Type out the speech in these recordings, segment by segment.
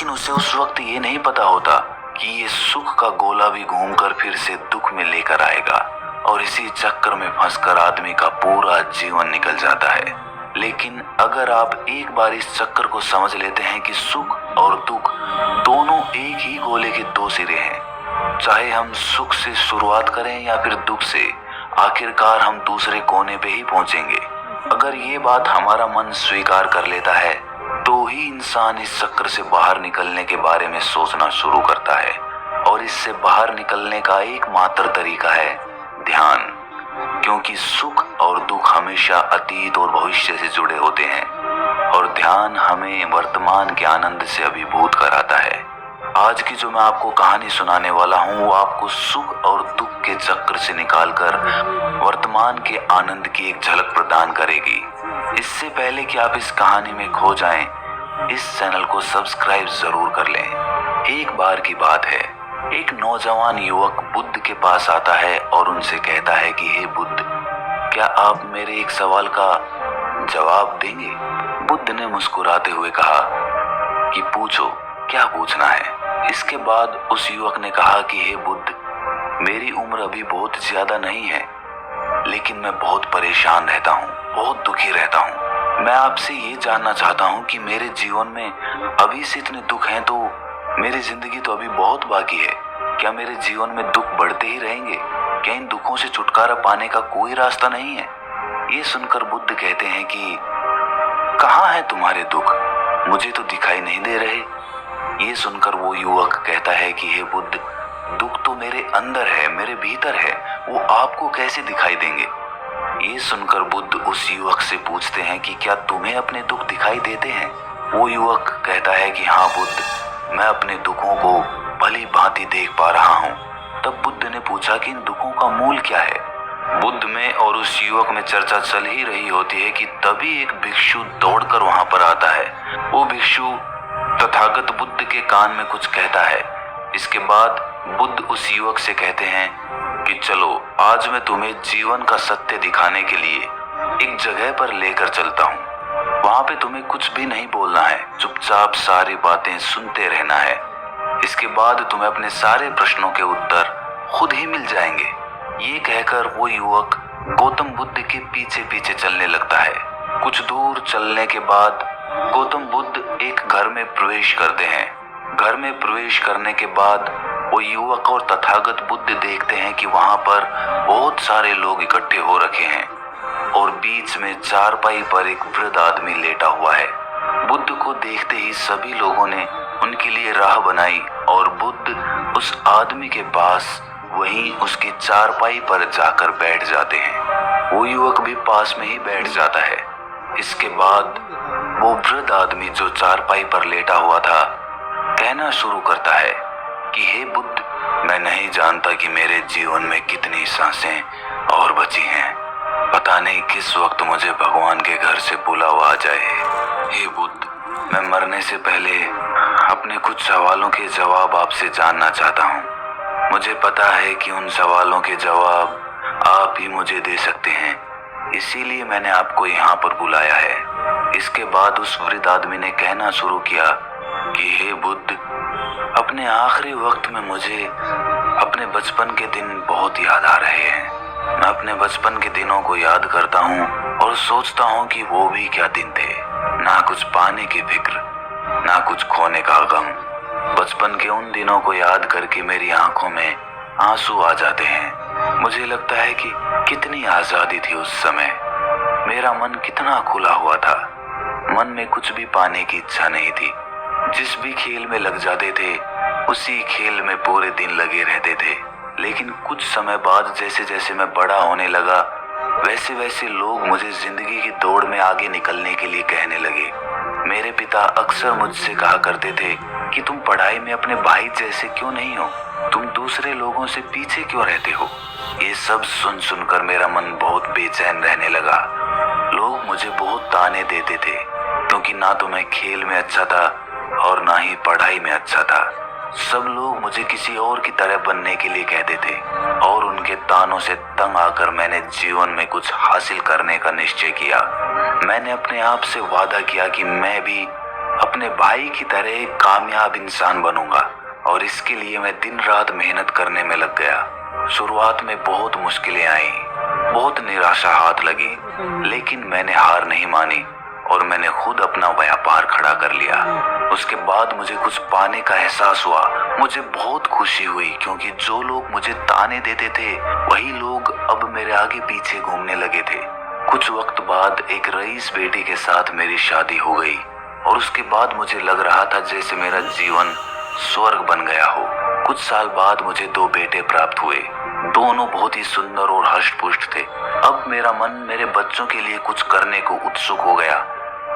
लेकिन उसे उस वक्त ये नहीं पता होता कि ये सुख का गोला भी घूमकर फिर से दुख में लेकर आएगा और इसी चक्कर में फंसकर आदमी का पूरा जीवन निकल जाता है। लेकिन अगर आप एक बार इस चक्कर को समझ लेते हैं कि सुख और दुख दोनों एक ही गोले के दो सिरे हैं, चाहे हम सुख से शुरुआत करें या फिर दुख से, आखिरकार हम दूसरे कोने पे ही पहुंचेंगे। अगर ये बात हमारा मन स्वीकार कर लेता है तो ही इंसान इस चक्कर से बाहर निकलने के बारे में सोचना शुरू करता है। और इससे बाहर निकलने का एकमात्र तरीका है ध्यान, क्योंकि सुख और दुख हमेशा अतीत और भविष्य से जुड़े होते हैं और ध्यान हमें वर्तमान के आनंद से अभिभूत कराता है। आज की जो मैं आपको कहानी सुनाने वाला हूँ वो आपको सुख और दुख के चक्कर से निकालकर वर्तमान के आनंद की एक झलक प्रदान करेगी। इससे पहले कि आप इस कहानी में खो जाएं, इस चैनल को सब्सक्राइब जरूर कर लें। एक बार की बात है, एक नौजवान युवक बुद्ध के पास आता है और उनसे कहता है कि हे बुद्ध, क्या आप मेरे एक सवाल का जवाब देंगे? बुद्ध ने मुस्कुराते हुए कहा कि पूछो, क्या पूछना है? इसके बाद उस युवक ने कहा कि हे बुद्ध, मेरी उम्र अभी बहुत ज्यादा नहीं है, लेकिन मैं बहुत परेशान रहता हूँ, बहुत दुखी रहता हूँ। मैं आपसे ये जानना चाहता हूँ कि मेरे जीवन में अभी से इतने दुख हैं तो मेरी जिंदगी तो अभी बहुत बाकी है। क्या मेरे जीवन में दुख बढ़ते ही रहेंगे? क्या इन दुखों से छुटकारा पाने का कोई रास्ता नहीं है? ये सुनकर बुद्ध कहते हैं कि कहाँ है तुम्हारे दुख? मुझे तो दिखाई नहीं दे रहे। ये सुनकर वो युवक कहता है कि हे बुद्ध, दुख तो मेरे अंदर है, मेरे भीतर है, वो आपको कैसे दिखाई देंगे? ये सुनकर बुद्ध उस युवक से पूछते हैं कि क्या तुम्हें अपने दुख दिखाई देते हैं? वो युवक कहता है कि हाँ बुद्ध, मैं अपने दुखों को भली भांति देख पा रहा हूँ। तब बुद्ध ने पूछा कि इन दुखों का मूल क्या है? बुद्ध में और उस युवक में चर्चा चल ही रही होती है कि तभी एक भिक्षु दौड़कर वहां पर आता है। वो भिक्षु तथागत बुद्ध के कान में कुछ कहता है। इसके बाद बुद्ध उस युवक से कहते हैं कि चलो, आज मैं तुम्हें जीवन का सत्य दिखाने के लिए एक जगह पर लेकर चलता हूँ। वहां पे तुम्हें कुछ भी नहीं बोलना है, चुपचाप सारी बातें सुनते रहना है। इसके बाद तुम्हें अपने सारे प्रश्नों के उत्तर खुद ही मिल जाएंगे। ये कहकर वो युवक गौतम बुद्ध के पीछे पीछे चलने लगता है। कुछ दूर चलने के बाद गौतम बुद्ध एक घर में प्रवेश करते हैं। घर में प्रवेश करने के बाद वो युवक और तथागत बुद्ध देखते हैं कि वहां पर बहुत सारे लोग इकट्ठे हो रखे हैं और बीच में चारपाई पर एक वृद्ध आदमी लेटा हुआ है। बुद्ध को देखते ही सभी लोगों ने उनके लिए राह बनाई और बुद्ध उस आदमी के पास वहीं उसकी चारपाई पर जाकर बैठ जाते हैं। वो युवक भी पास में ही बैठ जाता है। इसके बाद वो वृद्ध आदमी जो चारपाई पर लेटा हुआ था कहना शुरू करता है कि हे बुद्ध, मैं नहीं जानता कि मेरे जीवन में कितनी सांसें और बची हैं। पता नहीं किस वक्त मुझे भगवान के घर से बुलावा आ जाए। हे बुद्ध, मैं मरने से पहले अपने कुछ सवालों के जवाब आपसे जानना चाहता हूँ। मुझे पता है कि उन सवालों के जवाब आप ही मुझे दे सकते हैं, इसीलिए मैंने आपको यहाँ पर बुलाया है। इसके बाद उस वृद्ध आदमी ने कहना शुरू किया कि हे बुद्ध, अपने आखिरी वक्त में मुझे अपने बचपन के दिन बहुत याद आ रहे हैं। मैं अपने बचपन के दिनों को याद करता हूँ और सोचता हूँ कि वो भी क्या दिन थे। ना कुछ पाने की फिक्र, ना कुछ खोने का गम। बचपन के उन दिनों को याद करके मेरी आंखों में आंसू आ जाते हैं। मुझे लगता है कि कितनी आजादी थी उस समय। मेरा मन कितना खुला हुआ था। मन में कुछ भी पाने की इच्छा नहीं थी। जिस भी खेल में लग जाते थे उसी खेल में पूरे दिन लगे रहते थे। लेकिन कुछ समय बाद जैसे जैसे मैं बड़ा होने लगा, वैसे वैसे लोग मुझे जिंदगी की दौड़ में आगे निकलने के लिए कहने लगे। मेरे पिता अक्सर मुझसे कहा करते थे कि तुम पढ़ाई में अपने भाई जैसे क्यों नहीं हो, तुम दूसरे लोगों से पीछे क्यों रहते हो। ये सब सुन सुनकर मेरा मन बहुत बेचैन रहने लगा। लोग मुझे बहुत ताने देते थे, क्योंकि ना तो मैं खेल में अच्छा था और ना ही पढ़ाई में अच्छा था। सब लोग मुझे किसी और की तरह बनने के लिए कहते थे और उनके तानों से तंग आकर मैंने जीवन में कुछ हासिल करने का निश्चय किया। मैंने अपने आप से वादा किया कि मैं भी अपने भाई की तरह एक कामयाब इंसान बनूंगा और इसके लिए मैं दिन रात मेहनत करने में लग गया। शुरुआत में बहुत मुश्किलें आई, बहुत निराशा हाथ लगी, लेकिन मैंने हार नहीं मानी और मैंने खुद अपना व्यापार खड़ा कर लिया। उसके बाद मुझे कुछ पाने का एहसास हुआ। मुझे बहुत खुशी हुई क्योंकि जो लोग मुझे ताने देते थे वही लोग अब मेरे आगे पीछे घूमने लगे थे। कुछ वक्त बाद एक रईस बेटी के साथ मेरी शादी हो गई और उसके बाद मुझे लग रहा था जैसे मेरा जीवन स्वर्ग बन गया हो। कुछ साल बाद मुझे 2 बेटे प्राप्त हुए। दोनों बहुत ही सुंदर और हष्ट-पुष्ट थे। अब मेरा मन मेरे बच्चों के लिए कुछ करने को उत्सुक हो गया।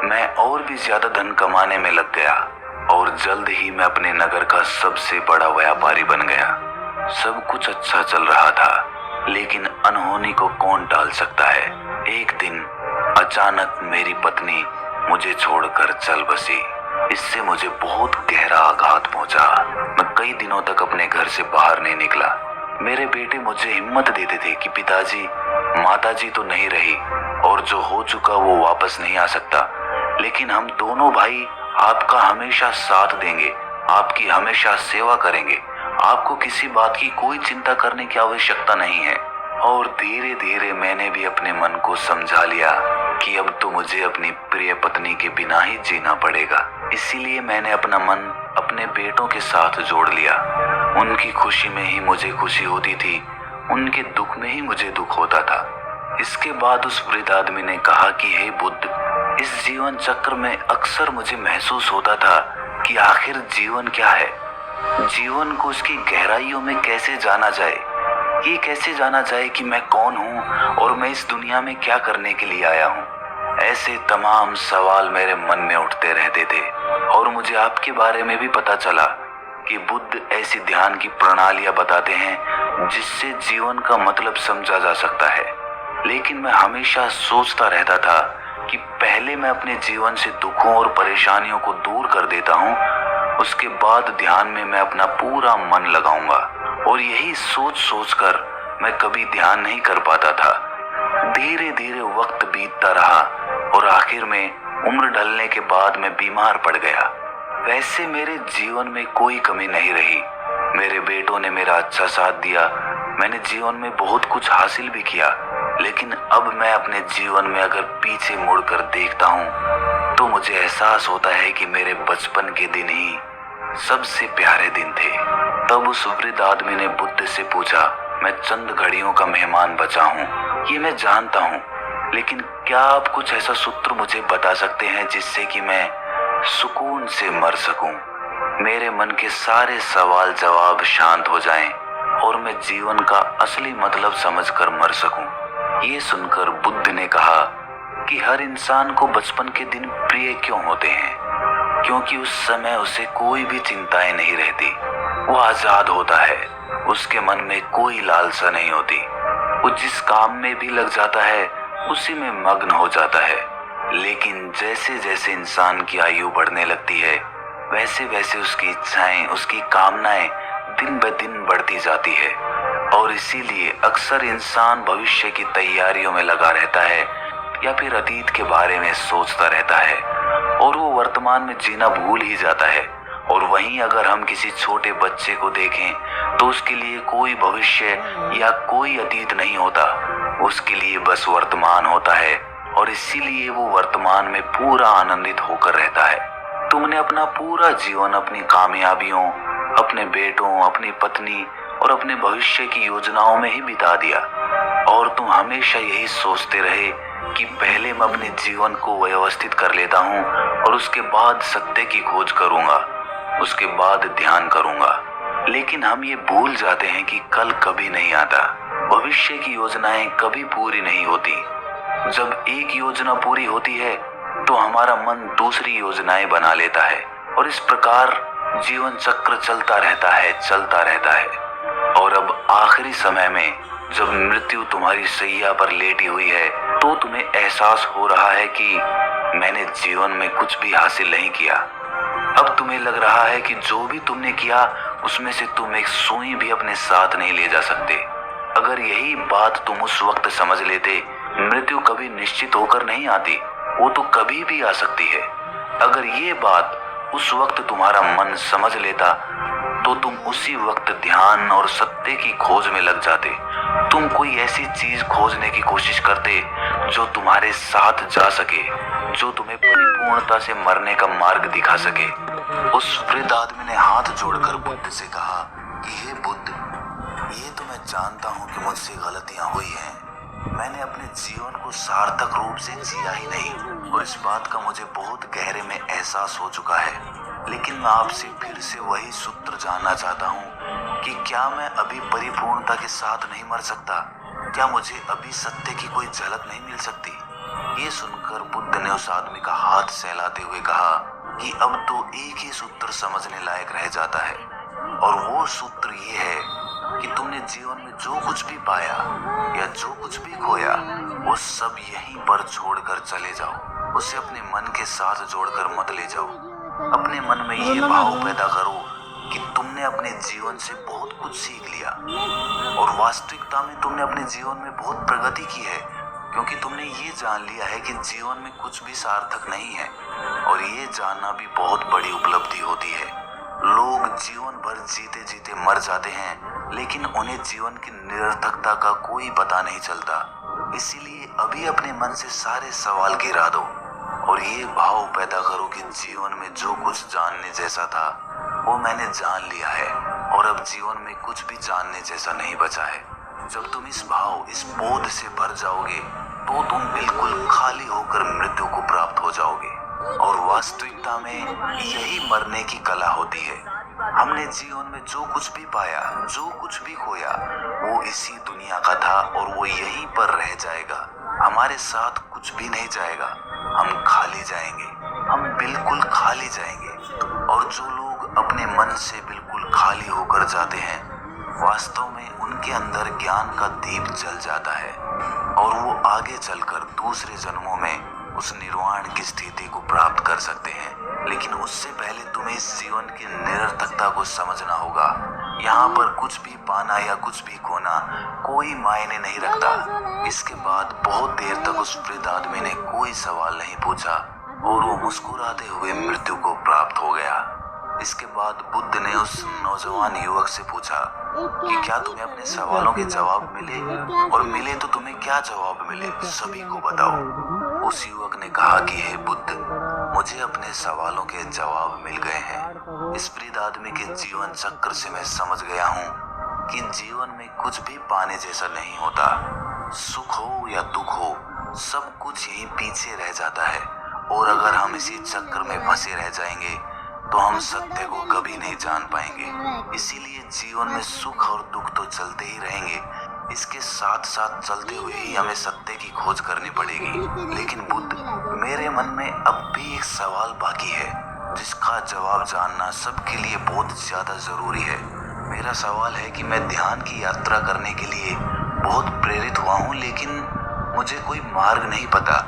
मैं और भी ज्यादा धन कमाने में लग गया और जल्द ही मैं अपने नगर का सबसे बड़ा व्यापारी बन गया। सब कुछ अच्छा चल रहा था, लेकिन अनहोनी को कौन टाल सकता है। एक दिन अचानक मेरी पत्नी मुझे छोड़कर चल बसी। इससे मुझे बहुत गहरा आघात पहुंचा। मैं कई दिनों तक अपने घर से बाहर नहीं निकला। मेरे बेटे मुझे हिम्मत देते थे कि पिताजी, माताजी तो नहीं रही और जो हो चुका वो वापस नहीं आ सकता, लेकिन हम दोनों भाई आपका हमेशा साथ देंगे, आपकी हमेशा सेवा करेंगे। आपको किसी बात की कोई चिंता करने की आवश्यकता नहीं है। और धीरे धीरे मैंने भी अपने मन को समझा लिया कि अब तो मुझे अपनी प्रिय पत्नी के बिना ही जीना पड़ेगा। इसीलिए मैंने अपना मन अपने बेटों के साथ जोड़ लिया। उनकी खुशी में ही मुझे खुशी होती थी, उनके दुख में ही मुझे दुख होता था। इसके बाद उस वृद्ध आदमी ने कहा कि हे बुद्ध, इस जीवन चक्र में अक्सर मुझे महसूस होता था कि आखिर जीवन क्या है। जीवन को उसकी गहराइयों में कैसे जाना जाए, ये कैसे जाना जाए कि मैं कौन हूँ और मैं इस दुनिया में क्या करने के लिए आया हूँ। ऐसे तमाम सवाल मेरे मन में उठते रहते थे और मुझे आपके बारे में भी पता चला कि बुद्ध ऐसी ध्यान की प्रणालियां बताते हैं जिससे जीवन का मतलब समझा जा सकता है। लेकिन मैं हमेशा सोचता रहता था कि पहले मैं अपने जीवन से दुखों और परेशानियों को दूर कर देता हूँ, उसके बाद ध्यान में मैं अपना पूरा मन लगाऊंगा। और यही सोच सोचकर मैं कभी ध्यान नहीं कर पाता था। धीरे धीरे वक्त बीतता रहा और आखिर में उम्र ढलने के बाद मैं बीमार पड़ गया। वैसे मेरे जीवन में कोई कमी नहीं रही। मेरे बेटों ने मेरा अच्छा साथ दिया, मैंने जीवन में बहुत कुछ हासिल भी किया। लेकिन अब मैं अपने जीवन में अगर पीछे मुड़कर देखता हूँ तो मुझे एहसास होता है कि मेरे बचपन के दिन ही सबसे प्यारे दिन थे। तब उस वृद्ध आदमी ने बुद्ध से पूछा, मैं चंद घड़ियों का मेहमान बचा हूँ, ये मैं जानता हूँ, लेकिन क्या आप कुछ ऐसा सूत्र मुझे बता सकते हैं जिससे कि मैं सुकून से मर सकूं, मेरे मन के सारे सवाल जवाब शांत हो जाएं और मैं जीवन का असली मतलब समझकर मर सकूं। ये सुनकर बुद्ध ने कहा कि हर इंसान को बचपन के दिन प्रिय क्यों होते हैं, क्योंकि उस समय उसे कोई भी चिंताएं नहीं रहती। वो आजाद होता है, उसके मन में कोई लालसा नहीं होती। वो जिस काम में भी लग जाता है उसी में मग्न हो जाता है। लेकिन जैसे जैसे इंसान की आयु बढ़ने लगती है वैसे वैसे उसकी इच्छाएं, उसकी कामनाएं दिन ब दिन बढ़ती जाती है और इसीलिए अक्सर इंसान भविष्य की तैयारियों में लगा रहता है या फिर अतीत के बारे में सोचता रहता है और वो वर्तमान में जीना भूल ही जाता है। और वहीं अगर हम किसी छोटे बच्चे को देखें तो उसके लिए कोई भविष्य या कोई अतीत नहीं होता, उसके लिए बस वर्तमान होता है और इसीलिए वो वर्तमान में पूरा आनंदित होकर रहता है। तुमने अपना पूरा जीवन अपनी कामयाबियों, अपने बेटों, अपनी पत्नी और अपने भविष्य की योजनाओं में ही बिता दिया और तुम हमेशा यही सोचते रहे कि पहले मैं अपने जीवन को व्यवस्थित कर लेता हूँ और उसके बाद सत्य की खोज करूँगा, उसके बाद ध्यान करूँगा। लेकिन हम ये भूल जाते हैं कि कल कभी नहीं आता, भविष्य की योजनाएं कभी पूरी नहीं होती। जब एक योजना पूरी होती है तो हमारा मन दूसरी योजनाएं बना लेता है और इस प्रकार जीवन चक्र चलता रहता है। और अब आखिरी समय में जब मृत्यु तुम्हारी सैया पर लेटी हुई है तो तुम्हें एहसास हो रहा है कि मैंने जीवन में कुछ भी हासिल नहीं किया। अब तुम्हें लग रहा है कि जो भी तुमने किया उसमें से तुम एक सुई भी अपने साथ नहीं ले जा सकते। अगर यही बात तुम उस वक्त समझ लेते, मृत्यु कभी निश्चित होकर नहीं आती, वो तो कभी भी आ सकती है। अगर ये बात उस वक्त तुम्हारा मन समझ लेता तो तुम उसी वक्त ध्यान और सत्य की खोज में लग जाते। तुम कोई ऐसी चीज खोजने की कोशिश करते जो तुम्हारे साथ जा सके, जो तुम्हें परिपूर्णता से मरने का मार्ग दिखा सके। उस वृद्ध आदमी ने हाथ जोड़कर बुद्ध से कहा कि हे बुद्ध, ये तो मैं जानता हूँ कि मुझसे गलतियां हुई हैं। मैंने अपने जीवन को सार्थक रूप से जिया ही नहीं और इस बात का मुझे बहुत गहरे में एहसास हो चुका है। लेकिन मैं आपसे फिर से वही सूत्र जानना चाहता हूँ कि क्या मैं अभी परिपूर्णता के साथ नहीं मर सकता? क्या मुझे अभी सत्य की कोई झलक नहीं मिल सकती? ये सुनकर बुद्ध ने उस आदमी का हाथ सहलाते हुए कहा कि अब तो एक ही सूत्र समझने लायक रह जाता है और वो सूत्र ये है कि तुमने जीवन में जो कुछ भी पाया या जो कुछ भी खोया वो सब यहीं पर छोड़कर चले जाओ। उसे अपने मन के साथ जोड़कर मत ले जाओ। अपने मन में ये भाव पैदा करो कि तुमने अपने जीवन से बहुत कुछ सीख लिया और वास्तविकता में तुमने अपने जीवन में बहुत प्रगति की है, क्योंकि तुमने ये जान लिया है कि जीवन में कुछ भी सार्थक नहीं है और ये जानना भी बहुत बड़ी उपलब्धि होती है। लोग जीवन भर जीते जीते मर जाते हैं, लेकिन उन्हें जीवन की निरर्थकता का कोई पता नहीं चलता। इसीलिए अभी अपने मन से सारे सवाल गिरा दो और ये भाव पैदा करो कि जीवन में जो कुछ जानने जैसा था वो मैंने जान लिया है और अब जीवन में कुछ भी जानने जैसा नहीं बचा है। जब तुम इस भाव, इस बोध से भर जाओगे तो तुम बिल्कुल खाली होकर मृत्यु को प्राप्त हो जाओगे और वास्तविकता में यही मरने की कला होती है। हमने जीवन में जो कुछ भी पाया, जो कुछ भी खोया, वो इसी दुनिया का था और वो यहीं पर रह जाएगा। हमारे साथ कुछ भी नहीं जाएगा। हम खाली जाएंगे, हम बिल्कुल खाली जाएंगे। और जो लोग अपने मन से बिल्कुल खाली होकर जाते हैं, वास्तव में उनके अंदर ज्ञान का दीप जल जाता है और वो आगे चलकर दूसरे जन्मों में उस निर्वाण की स्थिति को प्राप्त कर सकते हैं। लेकिन उससे पहले तुम्हें इस जीवन की निरर्थकता को समझना होगा। यहाँ पर कुछ भी पाना या कुछ भी खोना कोई मायने नहीं रखता। इसके बाद बहुत देर तक उस वृद्ध आदमी ने कोई सवाल नहीं पूछा और वो मुस्कुराते हुए मृत्यु को प्राप्त हो गया। इसके बाद बुद्ध ने उस नौजवान युवक से पूछा कि क्या तुम्हें अपने सवालों के जवाब मिले, और मिले तो तुम्हें क्या जवाब मिले, सभी को बताओ। उस युवक ने कहा कि हे बुद्ध, मुझे अपने सवालों के जवाब मिल गए हैं। इस वृद्ध आदमी के जीवन चक्र से मैं समझ गया हूँ कि जीवन में कुछ भी पाने जैसा नहीं होता। सुख हो या दुख हो, सब कुछ यहीं पीछे रह जाता है और अगर हम इसी चक्र में फंसे रह जाएंगे तो हम सत्य को कभी नहीं जान पाएंगे। इसीलिए जीवन में सुख और दुख तो चलते ही रहेंगे, इसके साथ साथ चलते हुए ही हमें सत्य की खोज करनी पड़ेगी। लेकिन बुद्ध, मेरे मन में अब भी एक सवाल बाकी है जिसका जवाब जानना सबके लिए बहुत ज्यादा जरूरी है। मेरा सवाल है कि मैं ध्यान की यात्रा करने के लिए बहुत प्रेरित हुआ हूँ, लेकिन मुझे कोई मार्ग नहीं पता।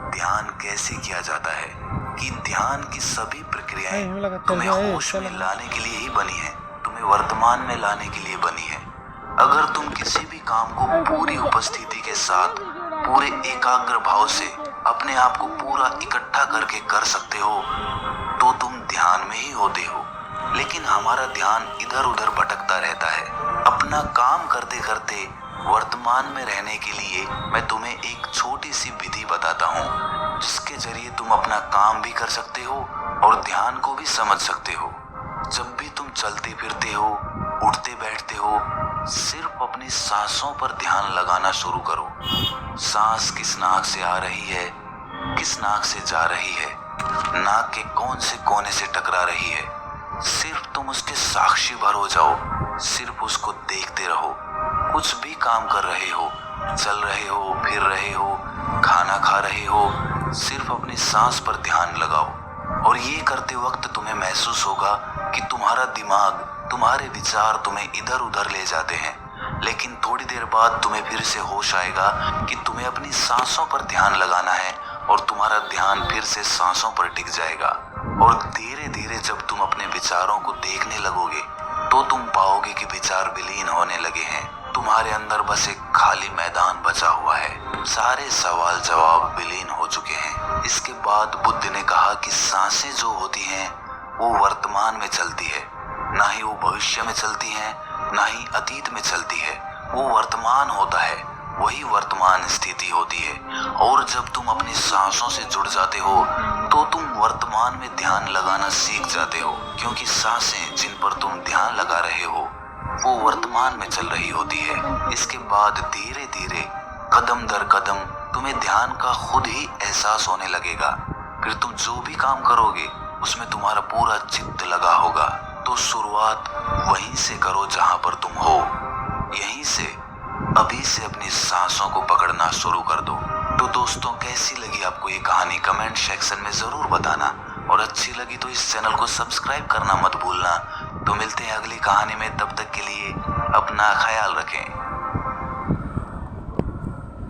ध्यान कैसे किया जाता है कि ध्यान की सभी प्रक्रियाएं तुम्हें होश में लाने के लिए ही बनी है, तुम्हें वर्तमान में लाने के लिए बनी है। अगर तुम किसी भी काम को पूरी उपस्थिति के साथ, पूरे एकाग्र भाव से अपने आप को पूरा इकट्ठा करके कर सकते हो तो तुम ध्यान में ही होते हो। लेकिन हमारा ध्यान इधर उधर भटकता रहता है। अपना काम करते करते वर्तमान में रहने के लिए मैं तुम्हें एक छोटी सी विधि बताता हूँ जिसके जरिए तुम अपना काम भी कर सकते हो और ध्यान को भी समझ सकते हो। जब भी तुम चलते फिरते हो, उठते बैठते हो, सिर्फ अपनी सांसों पर ध्यान लगाना शुरू करो। सांस किस नाक से आ रही है, किस नाक से जा रही है, नाक के कौन से कोने से टकरा रही है, सिर्फ तुम उसके साक्षी भर हो जाओ। सिर्फ उसको देखते रहो। कुछ भी काम कर रहे हो, चल रहे हो, फिर रहे हो, खाना खा रहे हो, सिर्फ अपनी सांस पर ध्यान लगाओ। और ये करते वक्त तुम्हें महसूस होगा कि तुम्हारा दिमाग, तुम्हारे विचार तुम्हें इधर उधर ले जाते हैं, लेकिन थोड़ी देर बाद तुम्हें फिर से होश आएगा कि तुम्हें अपनी सांसों पर ध्यान लगाना है और तुम्हारा ध्यान फिर से सांसों पर टिक जाएगा। और धीरे धीरे जब तुम अपने विचारों को देखने लगोगे तो तुम पाओगे कि विचार विलीन होने लगे हैं। तुम्हारे अंदर बस एक खाली मैदान बचा हुआ है सारे सवाल जवाब विलीन हो चुके हैं। इसके बाद बुद्ध ने कहा कि सांसें जो होती हैं वो वर्तमान में चलती है, ना ही वो भविष्य में चलती है, ना ही अतीत में चलती है। वो वर्तमान होता है, वही वर्तमान स्थिति होती है। और जब तुम अपनी सांसों से जुड़ जाते हो तो तुम वर्तमान में ध्यान लगाना सीख जाते हो, क्योंकि सांसें जिन पर तुम ध्यान लगा रहे हो वो वर्तमान में चल रही होती है। इसके बाद धीरे धीरे कदम दर कदम तुम्हें ध्यान का खुद ही एहसास होने लगेगा। फिर तुम जो भी काम करोगे उसमें तुम्हारा पूरा चित्त लगा होगा। तो शुरुआत वहीं से करो जहां पर तुम हो। यहीं से अभी से अपनी सांसों को पकड़ना शुरू कर दो। तो दोस्तों, कैसी लगी आपको ये कहानी कमेंट सेक्शन में जरूर बताना, और अच्छी लगी तो इस चैनल को सब्सक्राइब करना मत भूलना। तो मिलते हैं अगली कहानी में, तब तक के लिए अपना ख्याल रखें।